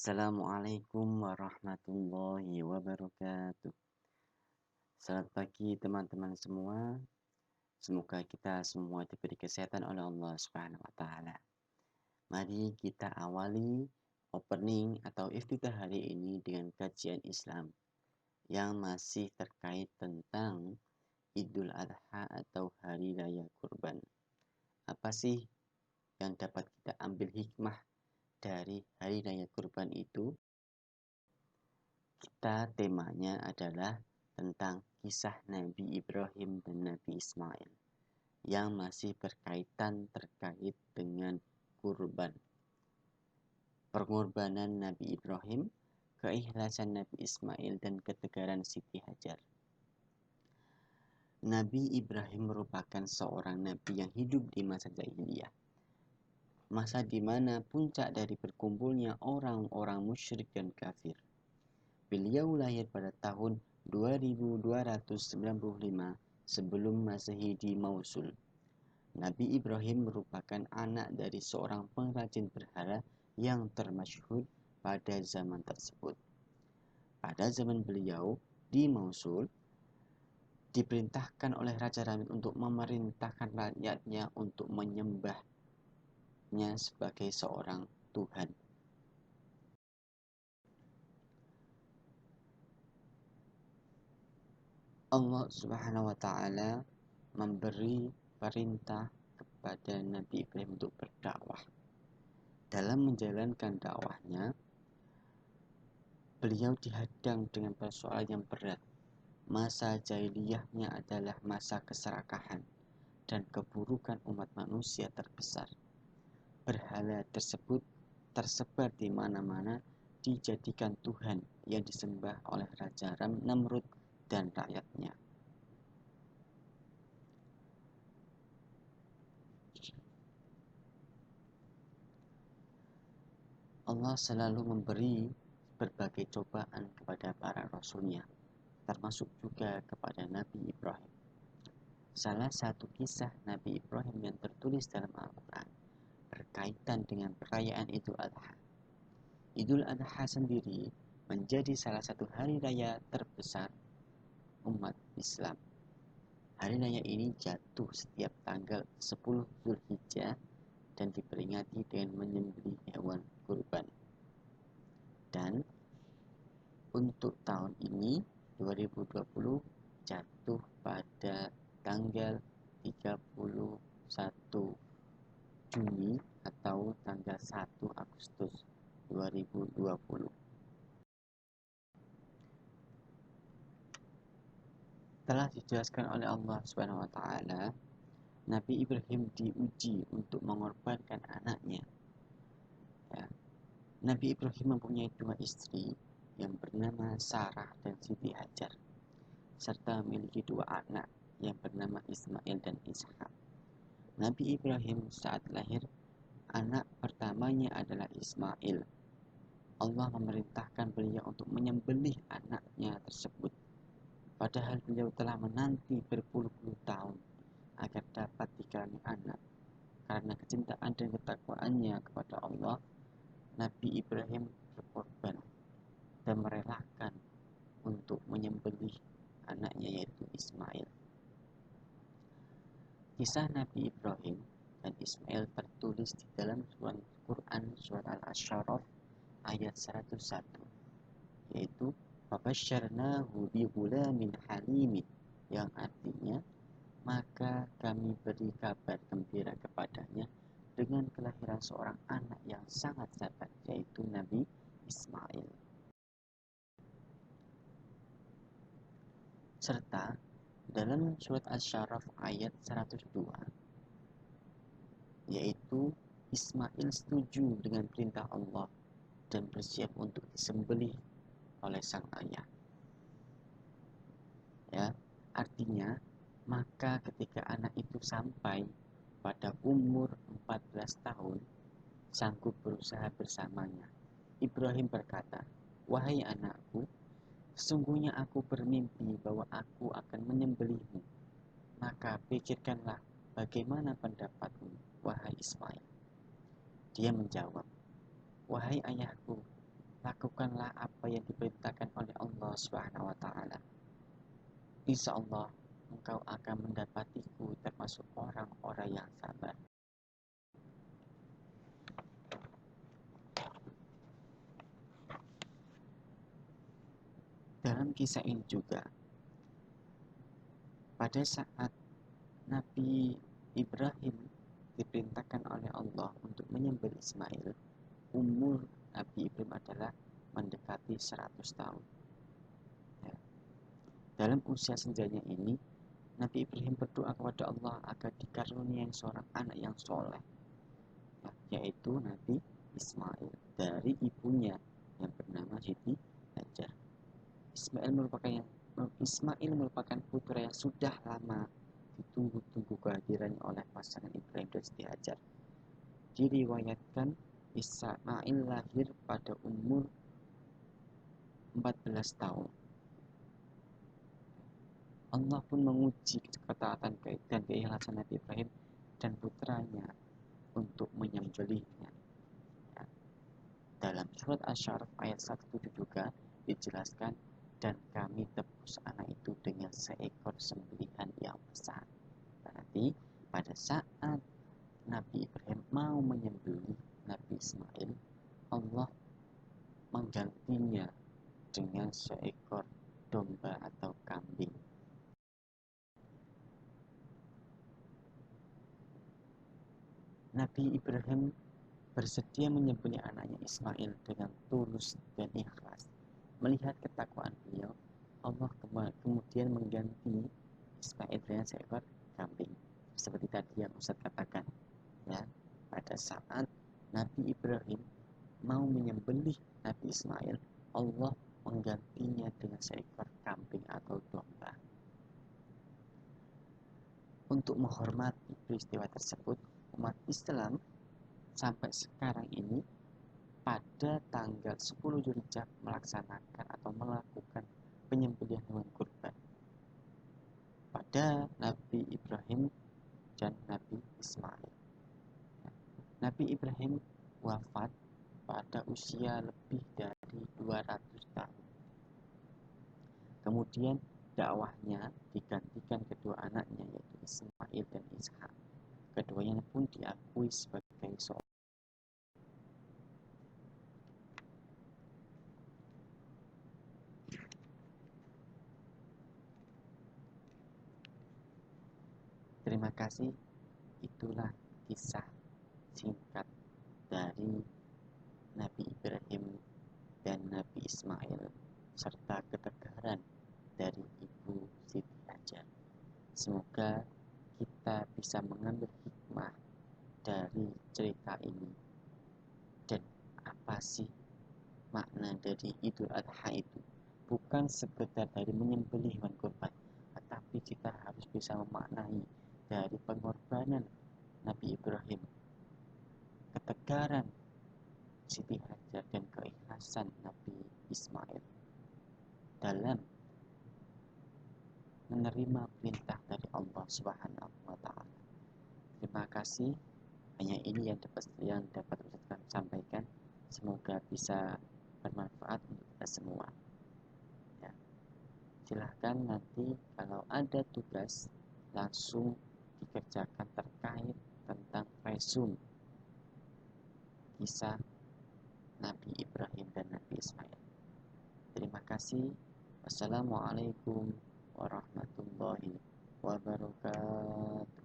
Assalamualaikum warahmatullahi wabarakatuh. Selamat pagi teman-teman semua. Semoga kita semua diberi kesehatan oleh Allah Subhanahu wa taala. Mari kita awali opening atau iftitah hari ini dengan kajian Islam yang masih terkait tentang Idul Adha atau Hari Raya Kurban. Apa sih yang dapat kita ambil hikmah dari Hari Raya Kurban itu? Temanya adalah tentang kisah Nabi Ibrahim dan Nabi Ismail yang masih berkaitan terkait dengan kurban. Pengorbanan Nabi Ibrahim, keikhlasan Nabi Ismail, dan ketegaran Siti Hajar. Nabi Ibrahim merupakan seorang nabi yang hidup di masa jahiliyah. Masa di mana puncak dari berkumpulnya orang-orang musyrik dan kafir. Beliau lahir pada tahun 2295 sebelum Masehi di Mosul. Nabi Ibrahim merupakan anak dari seorang pengrajin berhala yang termasyhur pada zaman tersebut. Pada zaman beliau di Mosul, diperintahkan oleh Raja Ramid untuk memerintahkan rakyatnya untuk menyembahnya sebagai seorang Tuhan. Allah Subhanahu wa taala memberi perintah kepada Nabi Ibrahim untuk berdakwah. Dalam menjalankan dakwahnya, beliau dihadang dengan persoalan yang berat. Masa jahiliyahnya adalah masa keserakahan dan keburukan umat manusia terbesar. Berhala tersebut tersebar di mana-mana, dijadikan Tuhan yang disembah oleh Raja Namrud dan rakyatnya. Allah selalu memberi berbagai cobaan kepada para rasulnya, termasuk juga kepada Nabi Ibrahim. Salah satu kisah Nabi Ibrahim yang tertulis dalam Al-Quran berkaitan dengan perayaan Idul Adha. Idul Adha sendiri menjadi salah satu hari raya terbesar umat Islam. Hari raya ini jatuh setiap tanggal 10 Zulhijjah dan diperingati dengan menyembelih hewan kurban. Dan untuk tahun ini 2020 jatuh pada tanggal 31 Juni atau tanggal 1 Agustus 2020. Telah dijelaskan oleh Allah Subhanahu wa taala, Nabi Ibrahim diuji untuk mengorbankan anaknya. Ya. Nabi Ibrahim mempunyai dua istri yang bernama Sarah dan Siti Hajar, serta memiliki dua anak yang bernama Ismail dan Ishak. Nabi Ibrahim saat lahir, anak pertamanya adalah Ismail. Allah memerintahkan beliau untuk menyembelih anaknya tersebut. Padahal beliau telah menanti berpuluh-puluh tahun agar dapat dikaruniai anak. Karena kecintaan dan ketakwaannya kepada Allah, Nabi Ibrahim berkorban dan merelakan untuk menyembelih anaknya yaitu Ismail. Kisah Nabi Ibrahim dan Ismail tertulis di dalam surat Quran surat Al-Ashraf ayat 101, yaitu fabasyarnahu bighulamin halimin, yang artinya maka kami beri kabar gembira kepadanya dengan kelahiran seorang anak yang sangat sabar, yaitu Nabi Ismail. Serta dalam surat Asy-Syaraf ayat 102, yaitu Ismail setuju dengan perintah Allah dan bersiap untuk disembelih oleh sang ayah. Ya, artinya maka ketika anak itu sampai pada umur 14 tahun, sanggup berusaha bersamanya. Ibrahim berkata, "Wahai anakku, sesungguhnya aku bermimpi bahwa aku akan menyembelihmu. Maka pikirkanlah bagaimana pendapatmu, wahai Ismail." Dia menjawab, "Wahai ayahku, lakukanlah apa yang diperintahkan oleh Allah Subhanahu wa taala. Insya Allah engkau akan mendapatiku termasuk orang-orang yang sabar. Dalam kisah ini juga, pada saat Nabi Ibrahim diperintahkan oleh Allah untuk menyembelih Ismail, umur Nabi Ibrahim adalah mendekati 100 tahun. Ya. Dalam usia senjanya ini, Nabi Ibrahim berdoa kepada Allah agar dikaruniai seorang anak yang soleh, yaitu Nabi Ismail dari ibunya yang bernama Siti Hajar. Ismail merupakan putra yang sudah lama ditunggu-tunggu kehadirannya oleh pasangan Ibrahim dan Siti Hajar. Diriwayatkan Ismail lahir pada umur 14 tahun. Allah pun menguji ketaatan dan keikhlasan Nabi Ibrahim dan putranya untuk menyembelihnya. Dalam surat Asy-Syaraf ayat 1 juga dijelaskan, dan kami tebus anak itu dengan seekor sembelihan yang besar. Berarti pada saat Nabi Ibrahim mau menyembelih Nabi Ismail, Allah menggantinya dengan seekor domba atau kambing. Nabi Ibrahim bersedia menyembelih anaknya Ismail dengan tulus dan ikhlas. Melihat ketakwaan beliau, Allah kemudian mengganti Ismail dengan seekor kambing. Seperti tadi yang Ustaz katakan, ya, pada saat Nabi Ibrahim mau menyembelih Nabi Ismail, Allah menggantinya dengan seekor kambing atau domba. Untuk menghormati peristiwa tersebut, umat Islam sampai sekarang ini pada tanggal 10 Dzulhijjah melaksanakan atau melakukan penyembelihan hewan kurban pada Nabi Ibrahim dan Nabi Ismail. Nabi Ibrahim wafat pada usia lebih dari 200 tahun. Kemudian dakwahnya digantikan kedua anaknya, yaitu Ismail dan Ishak. Keduanya pun diakui sebagai seorang. Terima kasih. Itulah kisah singkat dari Nabi Ibrahim dan Nabi Ismail serta ketegaran dari Ibu Siti Hajar. Semoga kita bisa mengambil hikmah dari cerita ini. Dan apa sih makna dari Idul Adha itu? Bukan sekedar dari menyembelih hewan kurban, tetapi kita harus bisa memaknai dari pengorbanan Nabi Ibrahim, ketegaran Siti Hajar, dan keikhlasan Nabi Ismail dalam menerima perintah dari Allah Subhanahu wa taala. Terima kasih. Hanya ini yang dapat Ustaz sampaikan. Semoga bisa bermanfaat untuk kita semua. Ya. Silahkan nanti kalau ada tugas langsung dikerjakan terkait tentang resume kisah Nabi Ibrahim dan Nabi Ismail. Terima kasih. Wassalamualaikum warahmatullahi wabarakatuh.